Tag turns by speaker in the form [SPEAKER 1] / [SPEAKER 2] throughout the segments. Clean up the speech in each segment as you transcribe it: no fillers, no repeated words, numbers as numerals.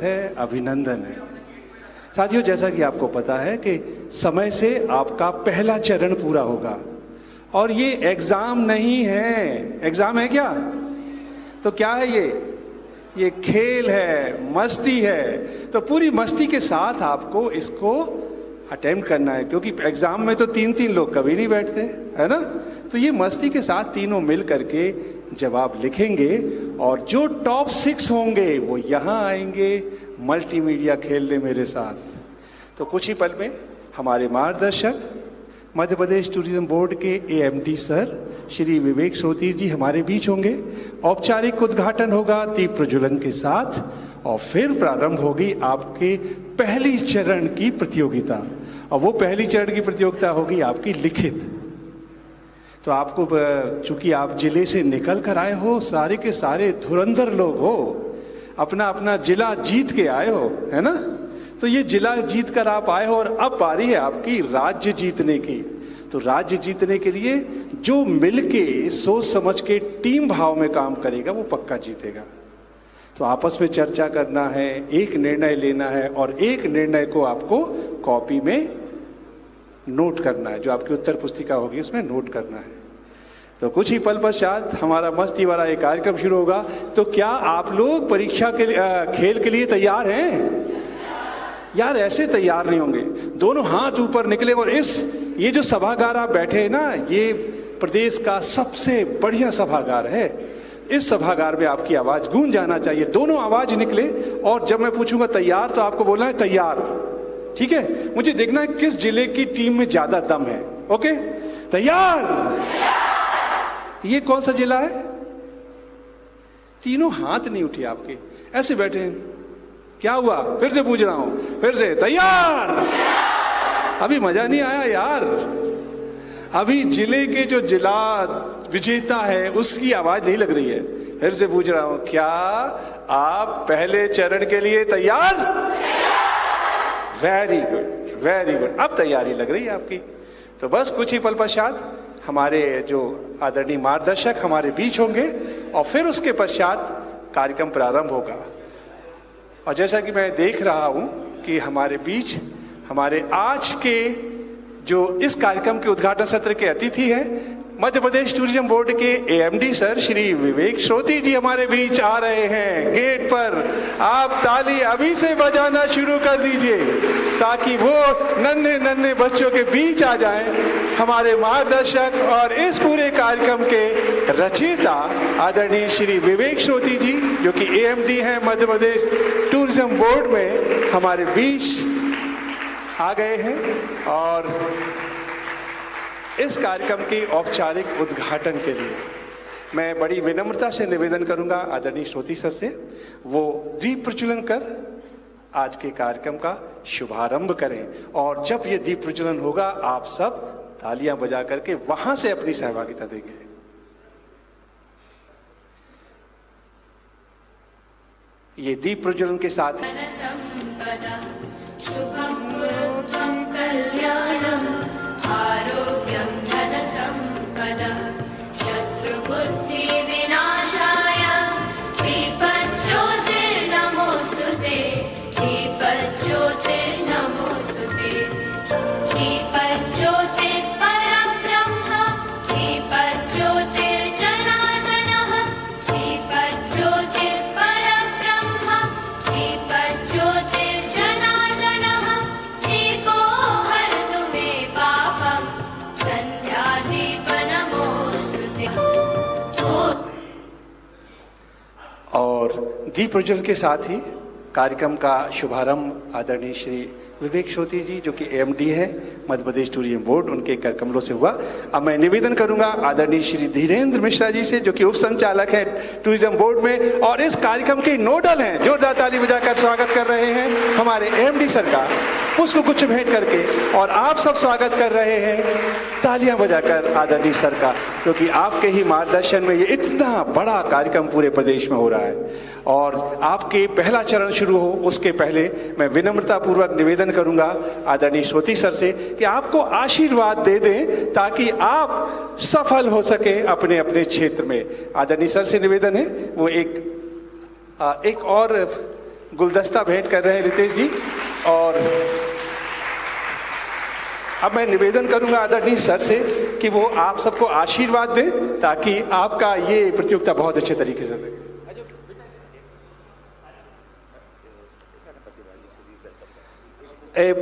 [SPEAKER 1] स्वागत है, अभिनंदन है। साथियों, जैसा कि आपको पता है कि समय से आपका पहला चरण पूरा होगा और ये एग्जाम नहीं है। एग्जाम है क्या? तो क्या है ये खेल है, मस्ती है। तो पूरी मस्ती के साथ आपको इसको अटेम्प्ट करना है, क्योंकि एग्जाम में तो 3-3 लोग कभी नहीं बैठते, है ना। तो ये मस्ती के साथ तीनों मिल करके जवाब लिखेंगे और जो टॉप 6 होंगे वो यहाँ आएंगे मल्टीमीडिया खेलने मेरे साथ। तो कुछ ही पल में हमारे मार्गदर्शक मध्य प्रदेश टूरिज्म बोर्ड के AMD सर श्री विवेक श्रोती जी हमारे बीच होंगे। औपचारिक उद्घाटन होगा दीप प्रज्वलन के साथ और फिर प्रारंभ होगी आपके पहली चरण की प्रतियोगिता। और वो पहली चरण की प्रतियोगिता होगी आपकी लिखित। तो आपको, चूंकि आप जिले से निकल कर आए हो, सारे के सारे धुरंधर लोग हो, अपना अपना जिला जीत के आए हो, है ना। तो ये जिला जीत कर आप आए हो और अब बारी है आपकी राज्य जीतने की। तो राज्य जीतने के लिए जो मिलके सोच समझ के टीम भाव में काम करेगा वो पक्का जीतेगा। तो आपस में चर्चा करना है, एक निर्णय लेना है और एक निर्णय को आपको कॉपी में नोट करना है, जो आपकी उत्तर पुस्तिका होगी उसमें नोट करना है। तो कुछ ही पल पश्चात हमारा मस्ती वाला एक कार्यक्रम शुरू होगा। तो क्या आप लोग परीक्षा के खेल के लिए तैयार हैं? यार ऐसे तैयार नहीं होंगे, दोनों हाथ ऊपर निकले। और ये जो सभागार आप बैठे हैं ना, ये प्रदेश का सबसे बढ़िया सभागार है। इस सभागार में आपकी आवाज गूंज जाना चाहिए, दोनों आवाज निकले। और जब मैं पूछूंगा तैयार, तो आपको बोलना है तैयार, ठीक है। मुझे देखना है किस जिले की टीम में ज्यादा दम है। ओके, तैयार? ये कौन सा जिला है? तीनों हाथ नहीं उठे आपके, ऐसे बैठे हैं। क्या हुआ? फिर से पूछ रहा हूं, फिर से तैयार? अभी मजा नहीं आया यार। अभी जिले के जो जिला विजेता है उसकी आवाज नहीं लग रही है। फिर से पूछ रहा हूं, क्या आप पहले चरण के लिए तैयार? Very good, very good. अब तैयारी लग रही है आपकी। तो बस कुछ ही पल पश्चात हमारे जो आदरणीय मार्गदर्शक हमारे बीच होंगे और फिर उसके पश्चात कार्यक्रम प्रारंभ होगा। और जैसा कि मैं देख रहा हूं कि हमारे बीच हमारे आज के जो इस कार्यक्रम के उद्घाटन सत्र के अतिथि हैं, मध्य प्रदेश टूरिज्म बोर्ड के AMD सर श्री विवेक श्रोती जी हमारे बीच आ रहे हैं गेट पर। आप ताली अभी से बजाना शुरू कर दीजिए ताकि वो नन्हे नन्हे बच्चों के बीच आ जाएं। हमारे मार्गदर्शक और इस पूरे कार्यक्रम के रचयिता आदरणीय श्री विवेक श्रोती जी, जो कि AMD हैं मध्य प्रदेश टूरिज्म बोर्ड में, हमारे बीच आ गए हैं। और इस कार्यक्रम के औपचारिक उद्घाटन के लिए मैं बड़ी विनम्रता से निवेदन करूंगा आदरणीय श्रोती सर से, वो दीप प्रज्वलन कर आज के कार्यक्रम का शुभारंभ करें। और जब ये दीप प्रज्वलन होगा आप सब तालियां बजा करके वहां से अपनी सहभागिता देंगे। ये दीप प्रज्वलन के साथ
[SPEAKER 2] आरोग्यं धन संपदः शत्रुबुद्धि विनाशाय दीपज्योतिर्नमोस्तुते दीपज्योतिर्नमोस्तुते दीपज्योतिः परब्रह्म दीपज्योतिर्जनार्दनः दीपज्योतिः परब्रह्म दीपज्योतिर्जनार्दनः दीपो हरतु मे पापम्
[SPEAKER 1] और दीप प्रज्वलन के साथ ही कार्यक्रम का शुभारंभ आदरणीय श्री विवेक श्रोती जी, जो कि AMD है मध्य प्रदेश टूरिज्म बोर्ड, उनके कर कमलों से हुआ। अब मैं निवेदन करूंगा आदरणीय श्री धीरेन्द्र मिश्रा जी से, जो कि उप संचालक है टूरिज्म बोर्ड में और इस कार्यक्रम के नोडल हैं। जोरदार ताली बजाकर स्वागत कर रहे हैं हमारे AMD सर का पुष्प गुच्छ भेंट करके। और आप सब स्वागत कर रहे हैं तालियां बजाकर आदरणीय सर का, क्योंकि आपके ही मार्गदर्शन में ये इतना बड़ा कार्यक्रम पूरे प्रदेश में हो रहा है। और आपके पहला चरण शुरू हो उसके पहले मैं विनम्रता पूर्वक निवेदन करूंगा आदरणीय श्रोती सर से कि आपको आशीर्वाद दे दें ताकि आप सफल हो सके अपने अपने क्षेत्र में। आदरणीय सर से निवेदन है वो एक और गुलदस्ता भेंट कर रहे हैं रितेश जी। और अब मैं निवेदन करूंगा आदरणीय सर से कि वो आप सबको आशीर्वाद दें ताकि आपका ये प्रतियोगिता बहुत अच्छे तरीके से चले।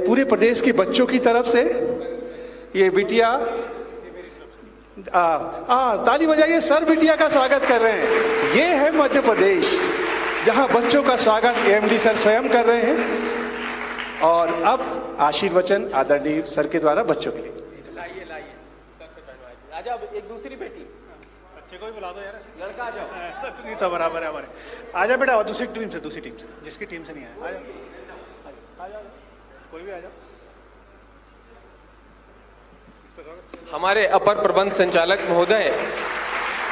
[SPEAKER 1] पूरे प्रदेश के बच्चों की तरफ से ये बिटिया ताली बजाइए, सर बिटिया का स्वागत कर रहे हैं। ये है मध्य प्रदेश जहां बच्चों का स्वागत एमडी सर स्वयं कर रहे हैं। और अब आशीर्वचन आदरणीय सर के द्वारा बच्चों के लिए।
[SPEAKER 3] लाइए सर पे पहनवाइए। आ जाओ, एक दूसरी बेटी,
[SPEAKER 4] बच्चे को भी बुला दो यार,
[SPEAKER 3] लड़का आ जाओ।
[SPEAKER 4] सब बराबर है हमारे। आ जाओ बेटा, और दूसरी टीम से जिसकी टीम से नहीं है आ जाओ, कोई भी आ जाओ।
[SPEAKER 3] हमारे अपर प्रबंध संचालक महोदय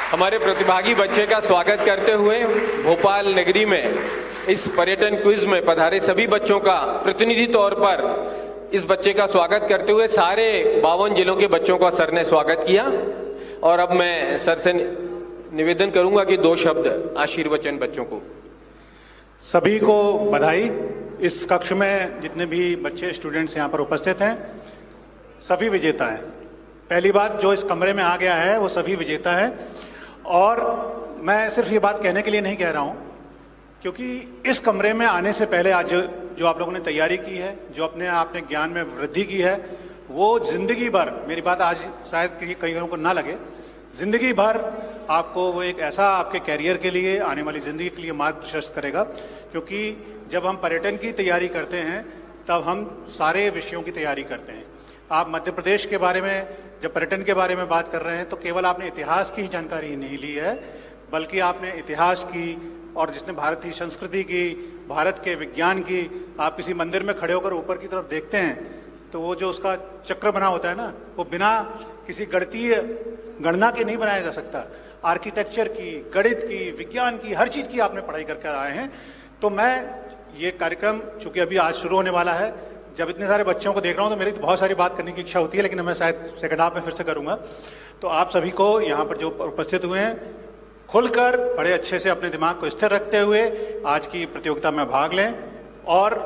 [SPEAKER 3] हमारे प्रतिभागी बच्चे का स्वागत करते हुए भोपाल नगरी में इस पर्यटन क्विज में पधारे सभी बच्चों का प्रतिनिधि तौर पर इस बच्चे का स्वागत करते हुए सारे 52 जिलों के बच्चों का सर ने स्वागत किया। और अब मैं सर से निवेदन करूंगा कि 2 शब्द आशीर्वचन बच्चों को।
[SPEAKER 4] सभी को बधाई। इस कक्ष में जितने भी बच्चे स्टूडेंट्स यहाँ पर उपस्थित हैं सभी विजेता हैं। पहली बात, जो इस कमरे में आ गया है वो सभी विजेता है। और मैं सिर्फ ये बात कहने के लिए नहीं कह रहा हूँ, क्योंकि इस कमरे में आने से पहले आज जो आप लोगों ने तैयारी की है, जो अपने ज्ञान में वृद्धि की है, वो जिंदगी भर, मेरी बात आज शायद कई लोगों को ना लगे, जिंदगी भर आपको वो एक ऐसा आपके कैरियर के लिए, आने वाली जिंदगी के लिए मार्ग प्रशस्त करेगा। क्योंकि जब हम पर्यटन की तैयारी करते हैं तब हम सारे विषयों की तैयारी करते हैं। आप मध्य प्रदेश के बारे में जब पर्यटन के बारे में बात कर रहे हैं तो केवल आपने इतिहास की ही जानकारी नहीं ली है, बल्कि आपने इतिहास की और जिसने भारत की संस्कृति की, भारत के विज्ञान की, आप किसी मंदिर में खड़े होकर ऊपर की तरफ देखते हैं तो वो जो उसका चक्र बना होता है ना, वो बिना किसी गणितीय गणना के नहीं बनाया जा सकता। आर्किटेक्चर की, गणित की, विज्ञान की, हर चीज की आपने पढ़ाई करके आए हैं। तो मैं ये कार्यक्रम चूंकि अभी आज शुरू होने वाला है, जब इतने सारे बच्चों को देख रहा हूं तो मेरी तो बहुत सारी बात करने की इच्छा होती है, लेकिन मैं शायद सेकंड हाफ में फिर से करूंगा। तो आप सभी को यहाँ पर जो उपस्थित हुए हैं खुलकर बड़े अच्छे से अपने दिमाग को स्थिर रखते हुए आज की प्रतियोगिता में भाग लें। और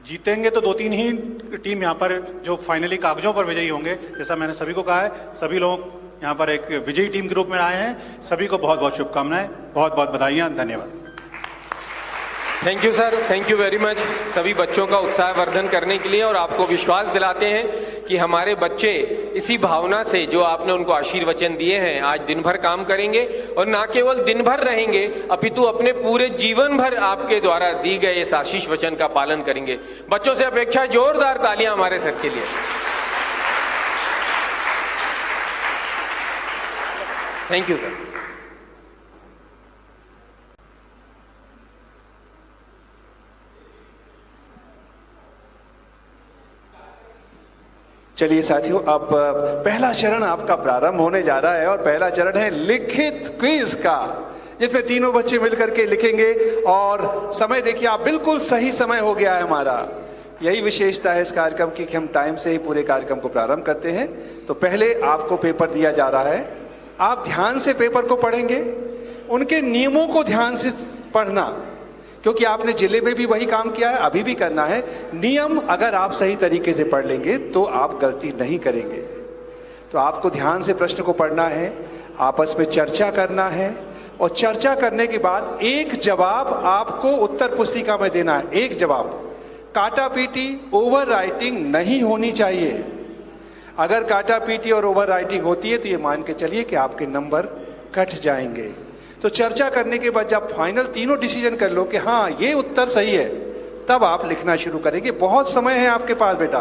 [SPEAKER 4] जीतेंगे तो 2-3 ही टीम यहाँ पर जो फाइनली कागजों पर विजयी होंगे। जैसा मैंने सभी को कहा है, सभी लोग यहाँ पर एक विजयी टीम के रूप में आए हैं। सभी को बहुत बहुत शुभकामनाएं, बहुत बहुत बधाइयाँ, धन्यवाद।
[SPEAKER 3] Thank you sir, thank you very much सभी बच्चों का उत्साहवर्धन करने के लिए। और आपको विश्वास दिलाते हैं कि हमारे बच्चे इसी भावना से जो आपने उनको आशीर्वचन दिए हैं आज दिन भर काम करेंगे। और ना केवल दिन भर रहेंगे अपितु अपने पूरे जीवन भर आपके द्वारा दी गए इस आशीष वचन का पालन करेंगे। बच्चों से अपेक्षा जोरदार तालियां हमारे सर के लिए। Thank you sir.
[SPEAKER 1] चलिए साथियों, अब पहला चरण आपका प्रारंभ होने जा रहा है और पहला चरण है लिखित क्विज का, जिसमें तीनों बच्चे मिलकर के लिखेंगे। और समय देखिए आप, बिल्कुल सही समय हो गया है हमारा। यही विशेषता है इस कार्यक्रम की कि हम टाइम से ही पूरे कार्यक्रम को प्रारंभ करते हैं। तो पहले आपको पेपर दिया जा रहा है, आप ध्यान से पेपर को पढ़ेंगे, उनके नियमों को ध्यान से पढ़ना, क्योंकि आपने जिले में भी वही काम किया है, अभी भी करना है। नियम अगर आप सही तरीके से पढ़ लेंगे तो आप गलती नहीं करेंगे। तो आपको ध्यान से प्रश्न को पढ़ना है, आपस में चर्चा करना है, और चर्चा करने के बाद एक जवाब आपको उत्तर पुस्तिका में देना है। एक जवाब, काटा पीटी, ओवर राइटिंग नहीं होनी चाहिए। अगर काटा पीटी और ओवर राइटिंग होती है तो ये मान के चलिए कि आपके नंबर कट जाएंगे। तो चर्चा करने के बाद जब फाइनल तीनों डिसीजन कर लो कि हाँ ये उत्तर सही है, तब आप लिखना शुरू करेंगे। बहुत समय है आपके पास बेटा,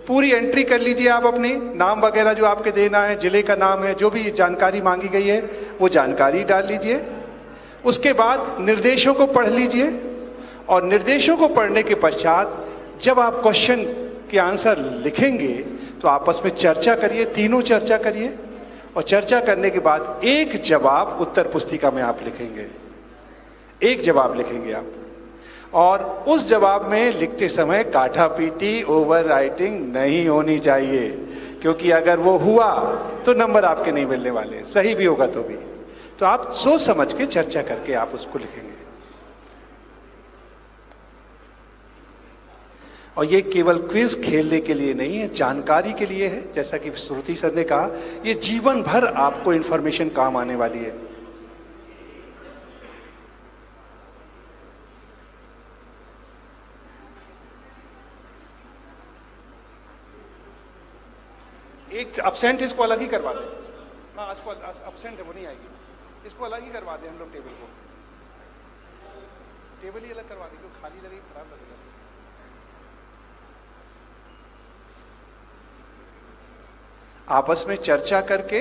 [SPEAKER 1] पूरी एंट्री कर लीजिए आप अपनी, नाम वगैरह जो आपके देना है, जिले का नाम है, जो भी जानकारी मांगी गई है वो जानकारी डाल लीजिए। उसके बाद निर्देशों को पढ़ लीजिए, और निर्देशों को पढ़ने के पश्चात जब आप क्वेश्चन के आंसर लिखेंगे तो आपस में चर्चा करिए, तीनों चर्चा करिए, और चर्चा करने के बाद एक जवाब उत्तर पुस्तिका में आप लिखेंगे। एक जवाब लिखेंगे आप, और उस जवाब में लिखते समय काटा पीटी, ओवर राइटिंग नहीं होनी चाहिए, क्योंकि अगर वो हुआ तो नंबर आपके नहीं मिलने वाले, सही भी होगा तो भी। तो आप सोच समझ के चर्चा करके आप उसको लिखेंगे। और ये केवल क्विज खेलने के लिए नहीं है, जानकारी के लिए है। जैसा कि श्रुति सर ने कहा, ये जीवन भर आपको इंफॉर्मेशन काम आने वाली है। एक absent इसको अलग ही करवा दें। हाँ, इसको absent है, वो नहीं आएगी, इसको अलग ही करवा दें हम लोग। टेबल को टेबल ही अलग करवा दें, क्योंकि खाली लगेगी, खराब लगेगा। आपस में चर्चा करके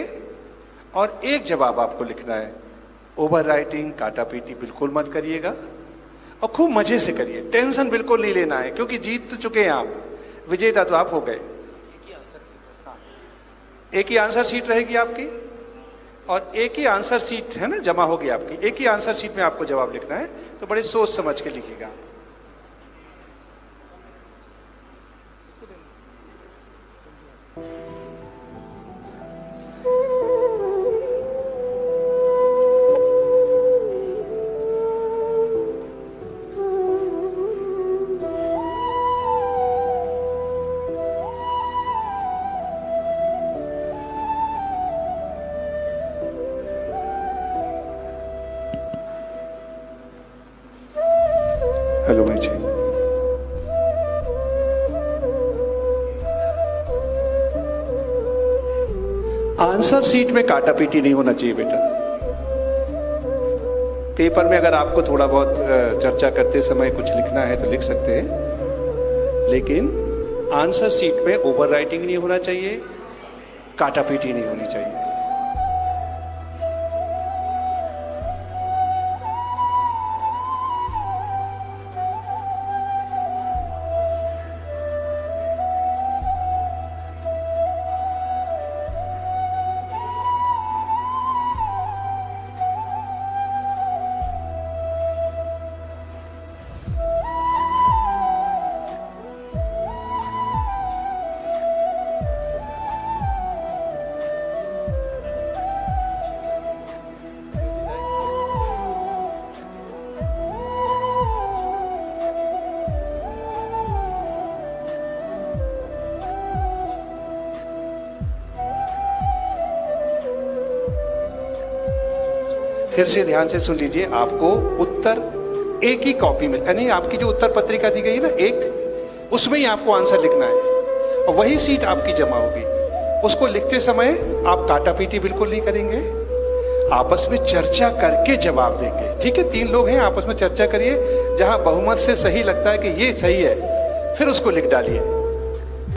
[SPEAKER 1] और एक जवाब आपको लिखना है। ओवर राइटिंग, काटा पीटी बिल्कुल मत करिएगा और खूब मजे से करिए। टेंशन बिल्कुल नहीं लेना है, क्योंकि जीत तो चुके हैं आप, विजेता तो आप हो गए। एक ही आंसर शीट रहेगी आपकी और एक ही आंसर शीट है ना, जमा होगी आपकी। एक ही आंसर शीट में आपको जवाब लिखना है, तो बड़े सोच समझ के लिखिएगा। हेलो भाई जी, आंसर शीट में काटा पीटी नहीं होना चाहिए बेटा। पेपर में अगर आपको थोड़ा बहुत चर्चा करते समय कुछ लिखना है तो लिख सकते हैं, लेकिन आंसर शीट में ओवर राइटिंग नहीं होना चाहिए, काटा पीटी नहीं होनी चाहिए। फिर से ध्यान से सुन लीजिए, आपको उत्तर एक ही कॉपी में, यानी आपकी जो उत्तर पत्रिका दी गई है ना एक, उसमें ही आपको आंसर लिखना है और वही सीट आपकी जमा होगी। उसको लिखते समय आप काटा पीटी बिल्कुल नहीं करेंगे, आपस में चर्चा करके जवाब देंगे। ठीक है, 3 लोग हैं, आपस में चर्चा करिए, जहां बहुमत से सही लगता है कि ये सही है, फिर उसको लिख डालिए।